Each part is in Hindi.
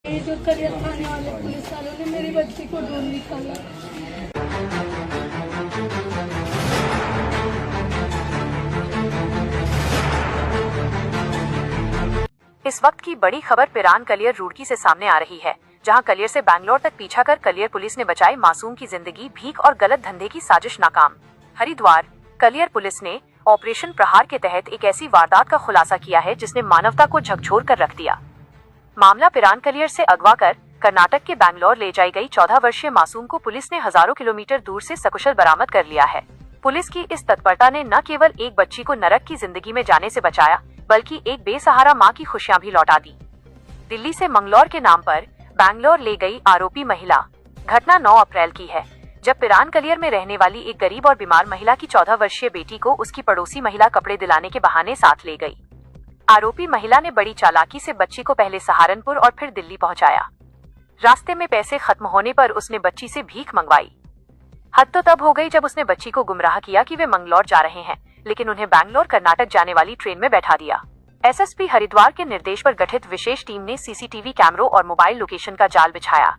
ये जो करियर थाने वाले पुलिस वालों ने मेरी बच्ची को ढूंढ निकाला। इस वक्त की बड़ी खबर पिरान कलियर रुड़की से सामने आ रही है, जहां कलियर से बैंगलोर तक पीछा कर कलियर पुलिस ने बचाई मासूम की जिंदगी। भीख और गलत धंधे की साजिश नाकाम। हरिद्वार कलियर पुलिस ने ऑपरेशन प्रहार के तहत एक ऐसी वारदात का खुलासा किया है जिसने मानवता को झकझोर कर रख दिया। मामला पिरान कलियर से अगवा कर कर्नाटक के बैंगलोर ले जाई गई 14 वर्षीय मासूम को पुलिस ने हजारों किलोमीटर दूर से सकुशल बरामद कर लिया है। पुलिस की इस तत्परता ने न केवल एक बच्ची को नरक की जिंदगी में जाने से बचाया, बल्कि एक बेसहारा मां की खुशियां भी लौटा दी। दिल्ली से मंगलौर के नाम पर बैंगलोर ले गई आरोपी महिला। घटना 9 अप्रैल की है, जब पिरान कलियर में रहने वाली एक गरीब और बीमार महिला की 14 वर्षीय बेटी को उसकी पड़ोसी महिला कपड़े दिलाने के बहाने साथ ले गई। आरोपी महिला ने बड़ी चालाकी से बच्ची को पहले सहारनपुर और फिर दिल्ली पहुंचाया। रास्ते में पैसे खत्म होने पर उसने बच्ची से भीख मंगवाई। हद तो तब हो गई जब उसने बच्ची को गुमराह किया कि वे मंगलौर जा रहे हैं, लेकिन उन्हें बैंगलोर कर्नाटक जाने वाली ट्रेन में बैठा दिया। एसएसपी हरिद्वार के निर्देश पर गठित विशेष टीम ने सीसीटीवी कैमरों और मोबाइल लोकेशन का जाल बिछाया।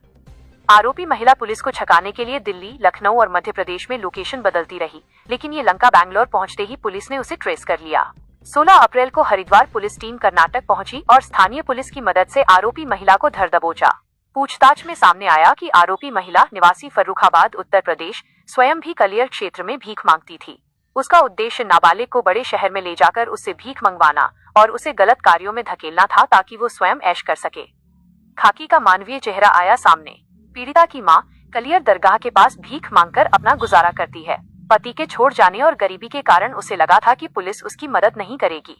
आरोपी महिला पुलिस को छकाने के लिए दिल्ली, लखनऊ और मध्य प्रदेश में लोकेशन बदलती रही, लेकिन ये लंका बैंगलोर पहुंचते ही पुलिस ने उसे ट्रेस कर लिया। 16 अप्रैल को हरिद्वार पुलिस टीम कर्नाटक पहुंची और स्थानीय पुलिस की मदद से आरोपी महिला को धर दबोचा। पूछताछ में सामने आया कि आरोपी महिला निवासी फर्रुखाबाद, उत्तर प्रदेश, स्वयं भी कलियर क्षेत्र में भीख मांगती थी। उसका उद्देश्य नाबालिग को बड़े शहर में ले जाकर उससे भीख मंगवाना और उसे गलत कार्यों में धकेलना था, ताकि वो स्वयं ऐश कर सके। खाकी का मानवीय चेहरा आया सामने। पीड़िता की मां कलियर दरगाह के पास भीख मांगकर अपना गुजारा करती है। पति के छोड़ जाने और गरीबी के कारण उसे लगा था कि पुलिस उसकी मदद नहीं करेगी,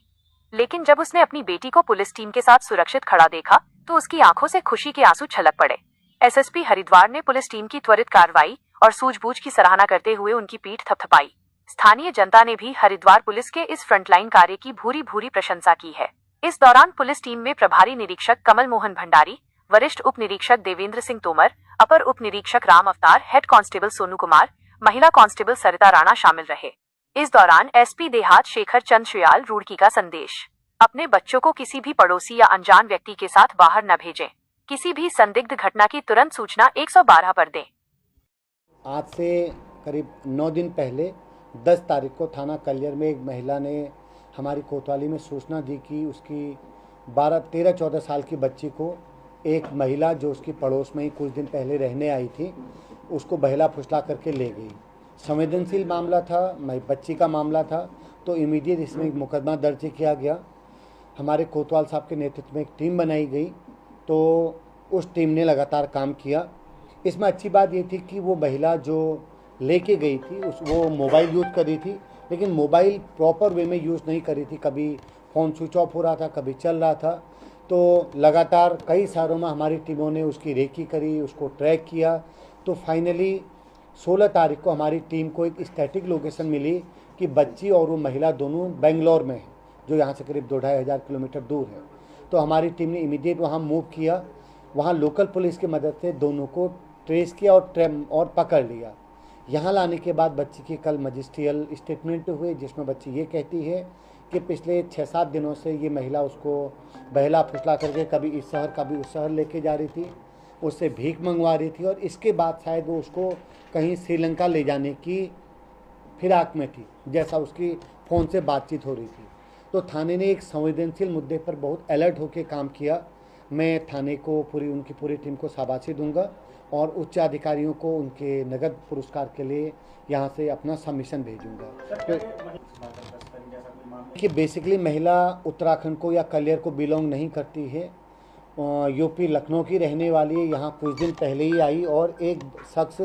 लेकिन जब उसने अपनी बेटी को पुलिस टीम के साथ सुरक्षित खड़ा देखा तो उसकी आंखों से खुशी के आंसू छलक पड़े। एसएसपी हरिद्वार ने पुलिस टीम की त्वरित कार्रवाई और सूझबूझ की सराहना करते हुए उनकी पीठ थपथपाई। स्थानीय जनता ने भी हरिद्वार पुलिस के इस फ्रंटलाइन कार्य की भूरी भूरी प्रशंसा की है। इस दौरान पुलिस टीम में प्रभारी निरीक्षक कमल मोहन भंडारी, वरिष्ठ उप निरीक्षक देवेंद्र सिंह तोमर, अपर उप निरीक्षक राम अवतार, हेड कांस्टेबल सोनू कुमार, महिला कांस्टेबल सरिता राणा शामिल रहे। इस दौरान एसपी देहात शेखर चंद श्रियाल रुड़की का संदेश: अपने बच्चों को किसी भी पड़ोसी या अनजान व्यक्ति के साथ बाहर न भेजें। किसी भी संदिग्ध घटना की तुरंत सूचना 112 पर दें। आज से करीब 9 दिन पहले 10 तारीख को थाना कलियर में एक महिला ने हमारी कोतवाली में सूचना दी कि उसकी 13-14 साल की बच्ची को एक महिला जो उसकी पड़ोस में ही कुछ दिन पहले रहने आई थी, उसको बहला फुसला करके ले गई। संवेदनशील मामला था, बच्ची का मामला था, तो इमीडिएट इसमें एक मुकदमा दर्ज किया गया। हमारे कोतवाल साहब के नेतृत्व में एक टीम बनाई गई, तो उस टीम ने लगातार काम किया। इसमें अच्छी बात ये थी कि वो महिला जो लेके गई थी वो मोबाइल यूज़ कर रही थी, लेकिन मोबाइल प्रॉपर वे में यूज़ नहीं कर रही थी। कभी फ़ोन स्विच ऑफ हो रहा था, कभी चल रहा था। तो लगातार कई शहरों में हमारी टीमों ने उसकी रेकी करी, उसको ट्रैक किया। तो फाइनली 16 तारीख को हमारी टीम को एक स्टैटिक लोकेशन मिली कि बच्ची और वो महिला दोनों बेंगलोर में है, जो यहाँ से करीब 2-2.5 हज़ार किलोमीटर दूर है। तो हमारी टीम ने इमीडिएट वहाँ मूव किया। वहाँ लोकल पुलिस की मदद से दोनों को ट्रेस किया और पकड़ लिया। यहाँ लाने के बाद बच्ची की कल मजिस्ट्रियल स्टेटमेंट हुए, जिसमें बच्ची ये कहती है कि पिछले 6-7 दिनों से ये महिला उसको बहला फुसला करके कभी इस शहर कभी उस शहर लेके जा रही थी, उससे भीख मंगवा रही थी, और इसके बाद शायद वो उसको कहीं श्रीलंका ले जाने की फिराक में थी, जैसा उसकी फ़ोन से बातचीत हो रही थी। तो थाने ने एक संवेदनशील मुद्दे पर बहुत अलर्ट होकर काम किया। मैं थाने को उनकी पूरी टीम को शाबाशी दूंगा और उच्च अधिकारियों को उनके नगद पुरस्कार के लिए यहाँ से अपना सबमिशन भेजूंगा। कि बेसिकली महिला उत्तराखंड को या कलियर को बिलोंग नहीं करती है, यूपी लखनऊ की रहने वाली है। यहाँ कुछ दिन पहले ही आई और एक शख्स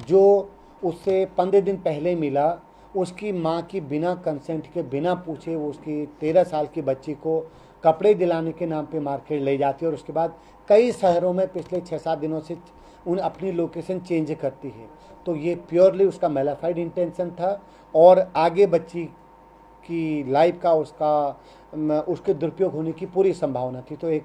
जो उससे 15 दिन पहले मिला, उसकी माँ की बिना कंसेंट के, बिना पूछे वो उसकी 13 साल की बच्ची को कपड़े दिलाने के नाम पे मार्केट ले जाती है और उसके बाद कई शहरों में पिछले 6-7 दिनों से अपनी लोकेशन चेंज करती है। तो ये प्योरली उसका मैलाफाइड इंटेंशन था और आगे बच्ची की लाइफ का उसके दुरुपयोग होने की पूरी संभावना थी। तो एक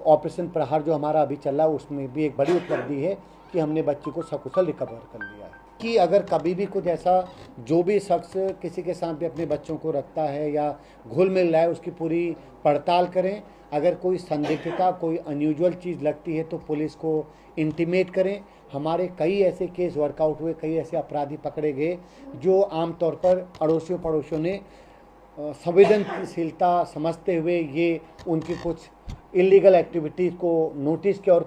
ऑपरेशन प्रहार जो हमारा अभी चल रहा है, उसमें भी एक बड़ी उपलब्धि है कि हमने बच्ची को सकुशल रिकवर कर लिया है। कि अगर कभी भी कुछ ऐसा जो भी शख्स किसी के साथ भी अपने बच्चों को रखता है या घुल मिल रहा है, उसकी पूरी पड़ताल करें। अगर कोई संदिग्धता, कोई अनयूजुअल चीज़ लगती है तो पुलिस को इंटीमेट करें। हमारे कई ऐसे केस वर्कआउट हुए, कई ऐसे अपराधी पकड़े गए जो आमतौर पर अड़ोसियों पड़ोसियों ने संवेदनशीलता समझते हुए ये उनकी कुछ इलीगल एक्टिविटीज़ को नोटिस किया और